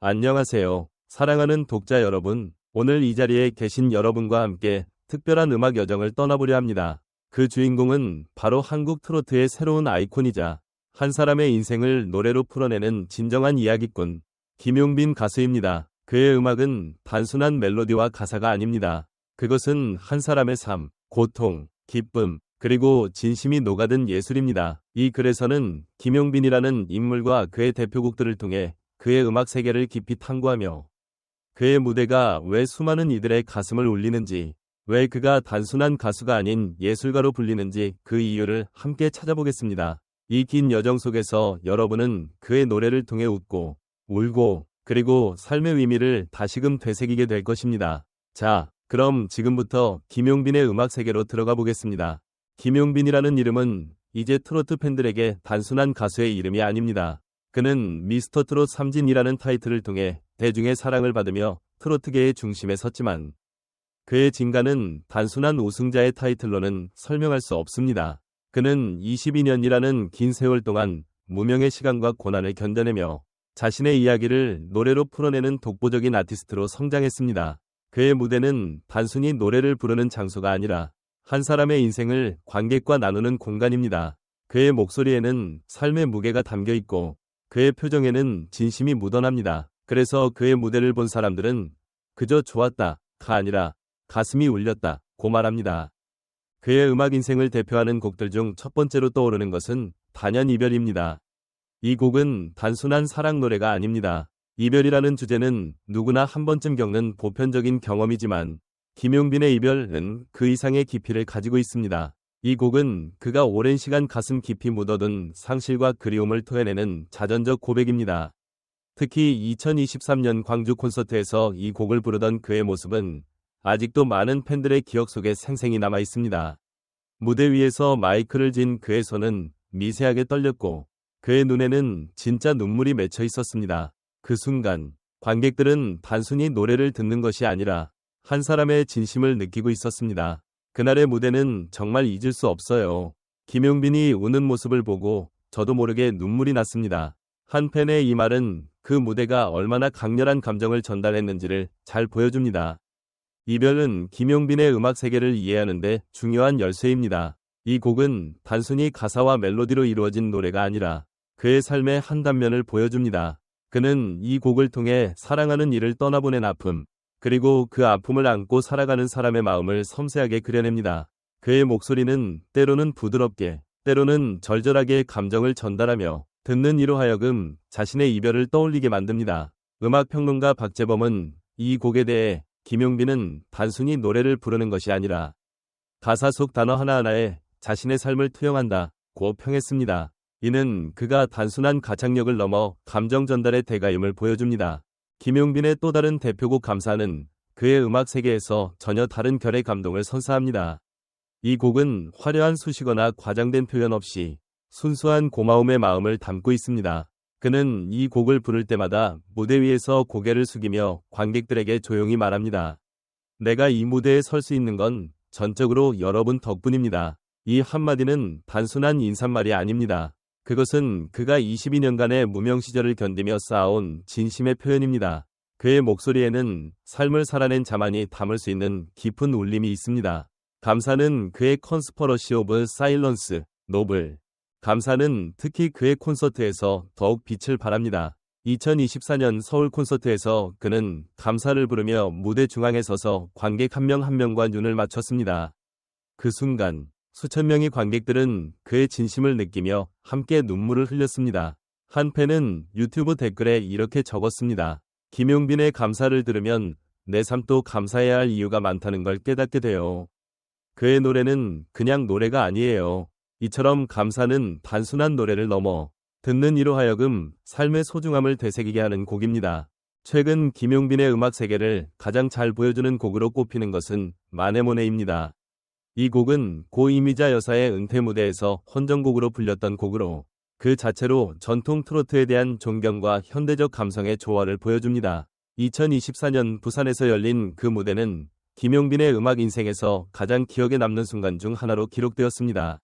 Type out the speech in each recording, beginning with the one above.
안녕하세요. 사랑하는 독자 여러분, 오늘 이 자리에 계신 여러분과 함께 특별한 음악 여정을 떠나보려 합니다. 그 주인공은 바로 한국 트로트의 새로운 아이콘이자 한 사람의 인생을 노래로 풀어내는 진정한 이야기꾼, 김용빈 가수입니다. 그의 음악은 단순한 멜로디와 가사가 아닙니다. 그것은 한 사람의 삶, 고통, 기쁨, 그리고 진심이 녹아든 예술입니다. 이 글에서는 김용빈이라는 인물과 그의 대표곡들을 통해 그의 음악 세계를 깊이 탐구하며 그의 무대가 왜 수많은 이들의 가슴을 울리는지, 왜 그가 단순한 가수가 아닌 예술가로 불리는지 그 이유를 함께 찾아보겠습니다. 이 긴 여정 속에서 여러분은 그의 노래를 통해 웃고, 울고, 그리고 삶의 의미를 다시금 되새기게 될 것입니다. 자, 그럼 지금부터 김용빈의 음악 세계로 들어가 보겠습니다. 김용빈이라는 이름은 이제 트로트 팬들에게 단순한 가수의 이름이 아닙니다. 그는 미스터 트롯 3진이라는 타이틀을 통해 대중의 사랑을 받으며 트로트계의 중심에 섰지만 그의 진가는 단순한 우승자의 타이틀로는 설명할 수 없습니다. 그는 22년이라는 긴 세월 동안 무명의 시간과 고난을 견뎌내며 자신의 이야기를 노래로 풀어내는 독보적인 아티스트로 성장했습니다. 그의 무대는 단순히 노래를 부르는 장소가 아니라 한 사람의 인생을 관객과 나누는 공간입니다. 그의 목소리에는 삶의 무게가 담겨 있고 그의 표정에는 진심이 묻어납니다. 그래서 그의 무대를 본 사람들은 그저 좋았다가 아니라 가슴이 울렸다 고 말합니다. 그의 음악 인생을 대표하는 곡들 중 첫 번째로 떠오르는 것은 단연 이별입니다. 이 곡은 단순한 사랑 노래가 아닙니다. 이별이라는 주제는 누구나 한 번쯤 겪는 보편적인 경험이지만 김용빈의 이별은 그 이상의 깊이를 가지고 있습니다. 이 곡은 그가 오랜 시간 가슴 깊이 묻어둔 상실과 그리움을 토해내는 자전적 고백입니다. 특히 2023년 광주 콘서트에서 이 곡을 부르던 그의 모습은 아직도 많은 팬들의 기억 속에 생생히 남아 있습니다. 무대 위에서 마이크를 쥔 그의 손은 미세하게 떨렸고 그의 눈에는 진짜 눈물이 맺혀 있었습니다. 그 순간 관객들은 단순히 노래를 듣는 것이 아니라 한 사람의 진심을 느끼고 있었습니다. 그날의 무대는 정말 잊을 수 없어요. 김용빈이 우는 모습을 보고 저도 모르게 눈물이 났습니다. 한 팬의 이 말은 그 무대가 얼마나 강렬한 감정을 전달했는지를 잘 보여줍니다. 이별은 김용빈의 음악 세계를 이해하는데 중요한 열쇠입니다. 이 곡은 단순히 가사와 멜로디로 이루어진 노래가 아니라 그의 삶의 한 단면을 보여줍니다. 그는 이 곡을 통해 사랑하는 이를 떠나보낸 아픔, 그리고 그 아픔을 안고 살아가는 사람의 마음을 섬세하게 그려냅니다. 그의 목소리는 때로는 부드럽게, 때로는 절절하게 감정을 전달하며 듣는 이로 하여금 자신의 이별을 떠올리게 만듭니다. 음악평론가 박재범은 이 곡에 대해 김용빈은 단순히 노래를 부르는 것이 아니라 가사 속 단어 하나하나에 자신의 삶을 투영한다고 평했습니다. 이는 그가 단순한 가창력을 넘어 감정 전달의 대가임을 보여줍니다. 김용빈의 또 다른 대표곡 감사는 그의 음악 세계에서 전혀 다른 결의 감동을 선사합니다. 이 곡은 화려한 수식어나 과장된 표현 없이 순수한 고마움의 마음을 담고 있습니다. 그는 이 곡을 부를 때마다 무대 위에서 고개를 숙이며 관객들에게 조용히 말합니다. 내가 이 무대에 설 수 있는 건 전적으로 여러분 덕분입니다. 이 한마디는 단순한 인사말이 아닙니다. 그것은 그가 22년간의 무명 시절을 견디며 쌓아온 진심의 표현입니다. 그의 목소리에는 삶을 살아낸 자만이 담을 수 있는 깊은 울림이 있습니다. 감사는 그의 컨스퍼러시 오브 사일런스, 노블. 감사는 특히 그의 콘서트에서 더욱 빛을 발합니다. 2024년 서울 콘서트에서 그는 감사를 부르며 무대 중앙에 서서 관객 한 명 한 명과 눈을 맞췄습니다. 그 순간 수천 명의 관객들은 그의 진심을 느끼며 함께 눈물을 흘렸습니다. 한 팬은 유튜브 댓글에 이렇게 적었습니다. 김용빈의 감사를 들으면 내 삶도 감사해야 할 이유가 많다는 걸 깨닫게 돼요. 그의 노래는 그냥 노래가 아니에요. 이처럼 감사는 단순한 노래를 넘어 듣는 이로 하여금 삶의 소중함을 되새기게 하는 곡입니다. 최근 김용빈의 음악 세계를 가장 잘 보여주는 곡으로 꼽히는 것은 마네모네입니다. 이 곡은 고 이미자 여사의 은퇴 무대에서 헌정곡으로 불렸던 곡으로 그 자체로 전통 트로트에 대한 존경과 현대적 감성의 조화를 보여줍니다. 2024년 부산에서 열린 그 무대는 김용빈의 음악 인생에서 가장 기억에 남는 순간 중 하나로 기록되었습니다.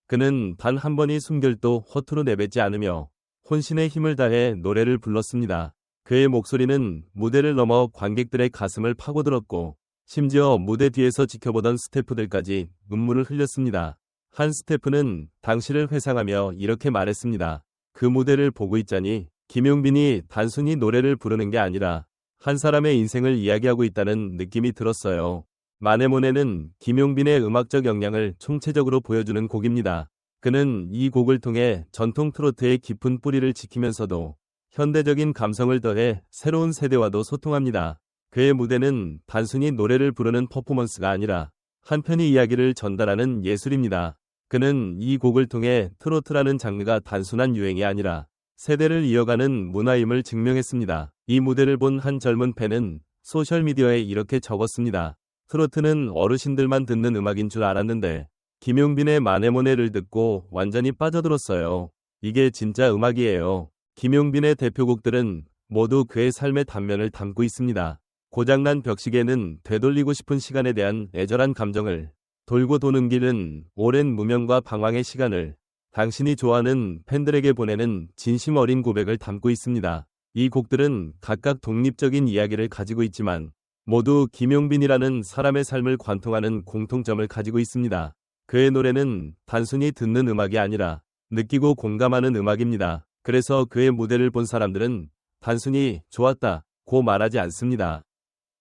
그는 단 한 번의 숨결도 허투루 내뱉지 않으며 혼신의 힘을 다해 노래를 불렀습니다. 그의 목소리는 무대를 넘어 관객들의 가슴을 파고들었고 심지어 무대 뒤에서 지켜보던 스태프들까지 눈물을 흘렸습니다. 한 스태프는 당시를 회상하며 이렇게 말했습니다. 그 무대를 보고 있자니 김용빈이 단순히 노래를 부르는 게 아니라 한 사람의 인생을 이야기하고 있다는 느낌이 들었어요. 마네모네는 김용빈의 음악적 역량을 총체적으로 보여주는 곡입니다. 그는 이 곡을 통해 전통 트로트의 깊은 뿌리를 지키면서도 현대적인 감성을 더해 새로운 세대와도 소통합니다. 그의 무대는 단순히 노래를 부르는 퍼포먼스가 아니라 한편의 이야기를 전달하는 예술입니다. 그는 이 곡을 통해 트로트라는 장르가 단순한 유행이 아니라 세대를 이어가는 문화임을 증명했습니다. 이 무대를 본 한 젊은 팬은 소셜미디어에 이렇게 적었습니다. 트로트는 어르신들만 듣는 음악인 줄 알았는데 김용빈의 마네모네를 듣고 완전히 빠져들었어요. 이게 진짜 음악이에요. 김용빈의 대표곡들은 모두 그의 삶의 단면을 담고 있습니다. 고장난 벽시계는 되돌리고 싶은 시간에 대한 애절한 감정을, 돌고 도는 길은 오랜 무명과 방황의 시간을, 당신이 좋아하는 팬들에게 보내는 진심 어린 고백을 담고 있습니다. 이 곡들은 각각 독립적인 이야기를 가지고 있지만 모두 김용빈이라는 사람의 삶을 관통하는 공통점을 가지고 있습니다. 그의 노래는 단순히 듣는 음악이 아니라 느끼고 공감하는 음악입니다. 그래서 그의 무대를 본 사람들은 단순히 좋았다고 말하지 않습니다.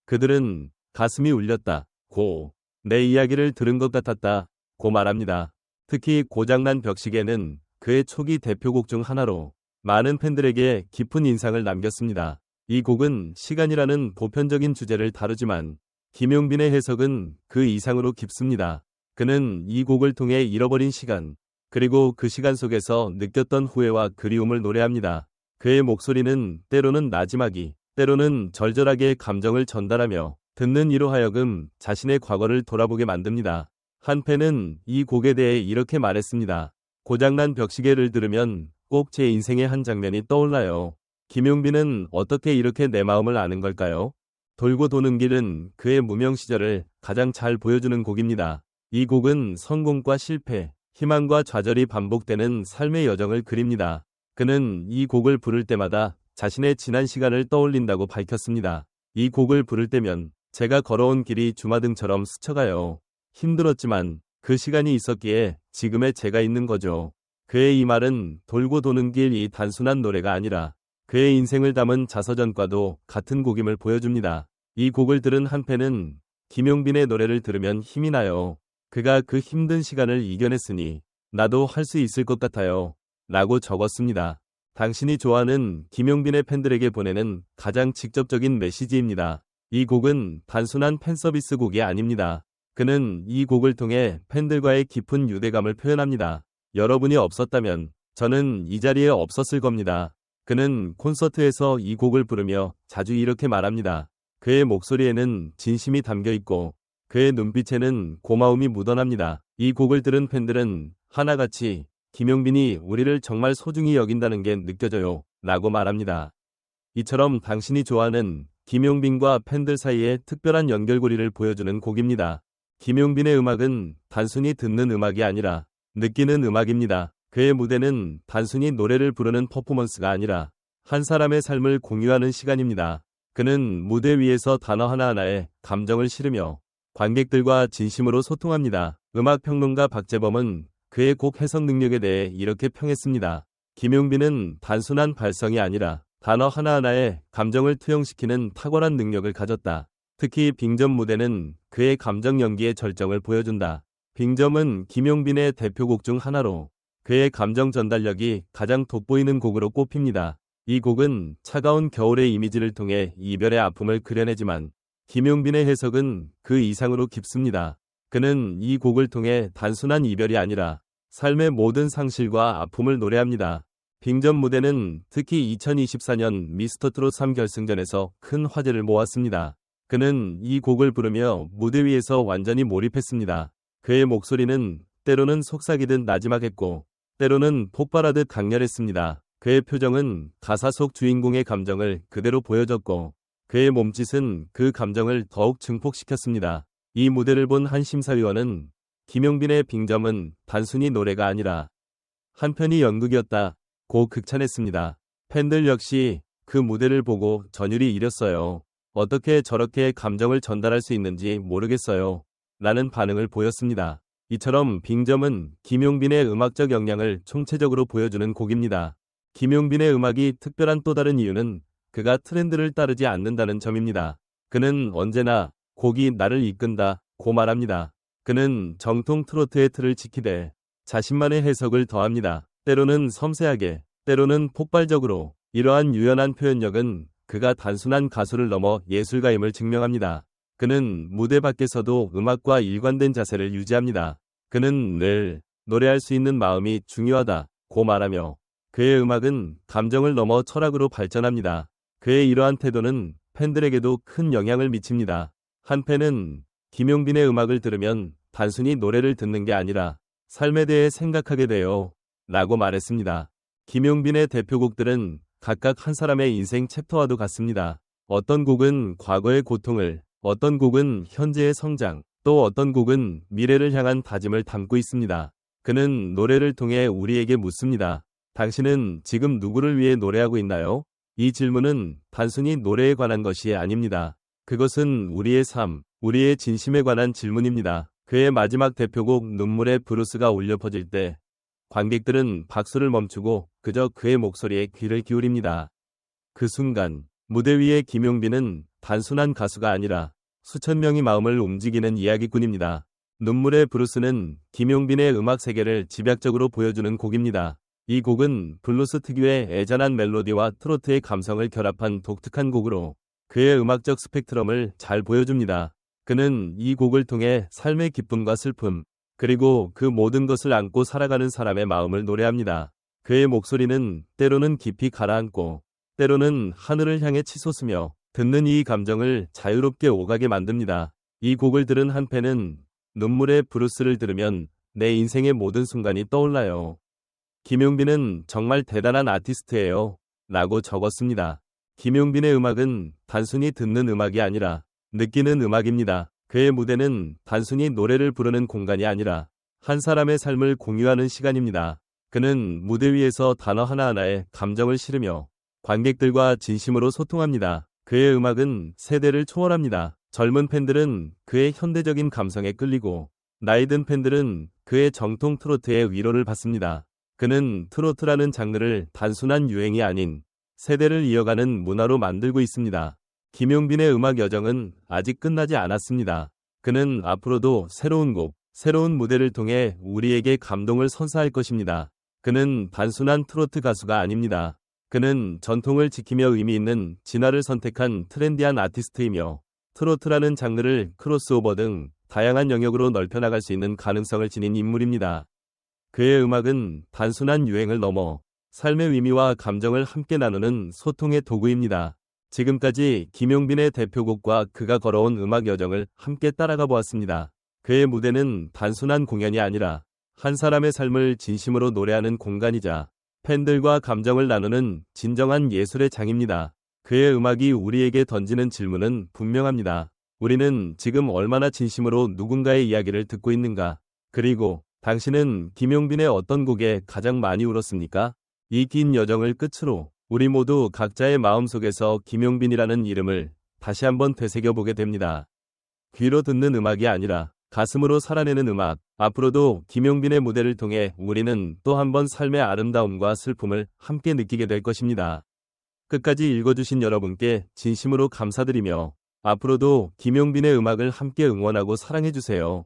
그들은 가슴이 울렸다 고, 내 이야기를 들은 것 같았다 고 말합니다. 특히 고장난 벽시계는 그의 초기 대표곡 중 하나로 많은 팬들에게 깊은 인상을 남겼습니다. 이 곡은 시간이라는 보편적인 주제를 다루지만 김용빈의 해석은 그 이상으로 깊습니다. 그는 이 곡을 통해 잃어버린 시간, 그리고 그 시간 속에서 느꼈던 후회와 그리움을 노래합니다. 그의 목소리는 때로는 나지막이, 때로는 절절하게 감정을 전달하며 듣는 이로 하여금 자신의 과거를 돌아보게 만듭니다. 한 팬은 이 곡에 대해 이렇게 말했습니다. 고장난 벽시계를 들으면 꼭 제 인생의 한 장면이 떠올라요. 김용빈은 어떻게 이렇게 내 마음을 아는 걸까요? 돌고 도는 길은 그의 무명 시절을 가장 잘 보여주는 곡입니다. 이 곡은 성공과 실패, 희망과 좌절이 반복되는 삶의 여정을 그립니다. 그는 이 곡을 부를 때마다 자신의 지난 시간을 떠올린다고 밝혔습니다. 이 곡을 부를 때면 제가 걸어온 길이 주마등처럼 스쳐가요. 힘들었지만 그 시간이 있었기에 지금의 제가 있는 거죠. 그의 이 말은 돌고 도는 길이 단순한 노래가 아니라 그의 인생을 담은 자서전과도 같은 곡임을 보여줍니다. 이 곡을 들은 한 팬은 김용빈의 노래를 들으면 힘이 나요. 그가 그 힘든 시간을 이겨냈으니 나도 할 수 있을 것 같아요. 라고 적었습니다. 당신이 좋아하는 김용빈의 팬들에게 보내는 가장 직접적인 메시지입니다. 이 곡은 단순한 팬서비스 곡이 아닙니다. 그는 이 곡을 통해 팬들과의 깊은 유대감을 표현합니다. 여러분이 없었다면 저는 이 자리에 없었을 겁니다. 그는 콘서트에서 이 곡을 부르며 자주 이렇게 말합니다. 그의 목소리에는 진심이 담겨 있고 그의 눈빛에는 고마움이 묻어납니다. 이 곡을 들은 팬들은 하나같이 김용빈이 우리를 정말 소중히 여긴다는 게 느껴져요. 라고 말합니다. 이처럼 당신이 좋아하는 김용빈과 팬들 사이의 특별한 연결고리를 보여주는 곡입니다. 김용빈의 음악은 단순히 듣는 음악이 아니라 느끼는 음악입니다. 그의 무대는 단순히 노래를 부르는 퍼포먼스가 아니라 한 사람의 삶을 공유하는 시간입니다. 그는 무대 위에서 단어 하나하나에 감정을 실으며 관객들과 진심으로 소통합니다. 음악평론가 박재범은 그의 곡 해석 능력에 대해 이렇게 평했습니다. 김용빈은 단순한 발성이 아니라 단어 하나하나에 감정을 투영시키는 탁월한 능력을 가졌다. 특히 빙점 무대는 그의 감정 연기의 절정을 보여준다. 빙점은 김용빈의 대표곡 중 하나로 그의 감정 전달력이 가장 돋보이는 곡으로 꼽힙니다. 이 곡은 차가운 겨울의 이미지를 통해 이별의 아픔을 그려내지만 김용빈의 해석은 그 이상으로 깊습니다. 그는 이 곡을 통해 단순한 이별이 아니라 삶의 모든 상실과 아픔을 노래합니다. 빙점 무대는 특히 2024년 미스터트롯 3 결승전에서 큰 화제를 모았습니다. 그는 이 곡을 부르며 무대 위에서 완전히 몰입했습니다. 그의 목소리는 때로는 속삭이듯 나지막했고 때로는 폭발하듯 강렬했습니다. 그의 표정은 가사 속 주인공의 감정을 그대로 보여줬고 그의 몸짓은 그 감정을 더욱 증폭시켰습니다. 이 무대를 본 한 심사위원은 김용빈의 빙점은 단순히 노래가 아니라 한편이 연극이었다고 극찬했습니다. 팬들 역시 그 무대를 보고 전율이 이렸어요. 어떻게 저렇게 감정을 전달할 수 있는지 모르겠어요. 라는 반응을 보였습니다. 이처럼 빙점은 김용빈의 음악적 역량을 총체적으로 보여주는 곡입니다. 김용빈의 음악이 특별한 또 다른 이유는 그가 트렌드를 따르지 않는다는 점입니다. 그는 언제나 곡이 나를 이끈다고 말합니다. 그는 정통 트로트의 틀을 지키되 자신만의 해석을 더합니다. 때로는 섬세하게, 때로는 폭발적으로. 이러한 유연한 표현력은 그가 단순한 가수를 넘어 예술가임을 증명합니다. 그는 무대 밖에서도 음악과 일관된 자세를 유지합니다. 그는 늘 노래할 수 있는 마음이 중요하다고 말하며 그의 음악은 감정을 넘어 철학으로 발전합니다. 그의 이러한 태도는 팬들에게도 큰 영향을 미칩니다. 한 팬은 김용빈의 음악을 들으면 단순히 노래를 듣는 게 아니라 삶에 대해 생각하게 돼요. 라고 말했습니다. 김용빈의 대표곡들은 각각 한 사람의 인생 챕터와도 같습니다. 어떤 곡은 과거의 고통을, 어떤 곡은 현재의 성장, 또 어떤 곡은 미래를 향한 다짐을 담고 있습니다. 그는 노래를 통해 우리에게 묻습니다. 당신은 지금 누구를 위해 노래하고 있나요? 이 질문은 단순히 노래에 관한 것이 아닙니다. 그것은 우리의 삶, 우리의 진심에 관한 질문입니다. 그의 마지막 대표곡 눈물의 브루스가 울려 퍼질 때 관객들은 박수를 멈추고 그저 그의 목소리에 귀를 기울입니다. 그 순간 무대 위의 김용빈은 단순한 가수가 아니라 수천 명의 마음을 움직이는 이야기꾼입니다. 눈물의 브루스는 김용빈의 음악 세계를 집약적으로 보여주는 곡입니다. 이 곡은 블루스 특유의 애잔한 멜로디와 트로트의 감성을 결합한 독특한 곡으로 그의 음악적 스펙트럼을 잘 보여줍니다. 그는 이 곡을 통해 삶의 기쁨과 슬픔, 그리고 그 모든 것을 안고 살아가는 사람의 마음을 노래합니다. 그의 목소리는 때로는 깊이 가라앉고 때로는 하늘을 향해 치솟으며 듣는 이 감정을 자유롭게 오가게 만듭니다. 이 곡을 들은 한 팬은 눈물의 브루스를 들으면 내 인생의 모든 순간이 떠올라요. 김용빈은 정말 대단한 아티스트예요. 라고 적었습니다. 김용빈의 음악은 단순히 듣는 음악이 아니라 느끼는 음악입니다. 그의 무대는 단순히 노래를 부르는 공간이 아니라 한 사람의 삶을 공유하는 시간입니다. 그는 무대 위에서 단어 하나하나에 감정을 실으며 관객들과 진심으로 소통합니다. 그의 음악은 세대를 초월합니다. 젊은 팬들은 그의 현대적인 감성에 끌리고 나이 든 팬들은 그의 정통 트로트의 위로를 받습니다. 그는 트로트라는 장르를 단순한 유행이 아닌 세대를 이어가는 문화로 만들고 있습니다. 김용빈의 음악 여정은 아직 끝나지 않았습니다. 그는 앞으로도 새로운 곡, 새로운 무대를 통해 우리에게 감동을 선사할 것입니다. 그는 단순한 트로트 가수가 아닙니다. 그는 전통을 지키며 의미 있는 진화를 선택한 트렌디한 아티스트이며 트로트라는 장르를 크로스오버 등 다양한 영역으로 넓혀나갈 수 있는 가능성을 지닌 인물입니다. 그의 음악은 단순한 유행을 넘어 삶의 의미와 감정을 함께 나누는 소통의 도구입니다. 지금까지 김용빈의 대표곡과 그가 걸어온 음악 여정을 함께 따라가 보았습니다. 그의 무대는 단순한 공연이 아니라 한 사람의 삶을 진심으로 노래하는 공간이자 팬들과 감정을 나누는 진정한 예술의 장입니다. 그의 음악이 우리에게 던지는 질문은 분명합니다. 우리는 지금 얼마나 진심으로 누군가의 이야기를 듣고 있는가? 그리고 당신은 김용빈의 어떤 곡에 가장 많이 울었습니까? 이 긴 여정을 끝으로 우리 모두 각자의 마음속에서 김용빈이라는 이름을 다시 한번 되새겨보게 됩니다. 귀로 듣는 음악이 아니라 가슴으로 살아내는 음악. 앞으로도 김용빈의 무대를 통해 우리는 또 한 번 삶의 아름다움과 슬픔을 함께 느끼게 될 것입니다. 끝까지 읽어주신 여러분께 진심으로 감사드리며 앞으로도 김용빈의 음악을 함께 응원하고 사랑해주세요.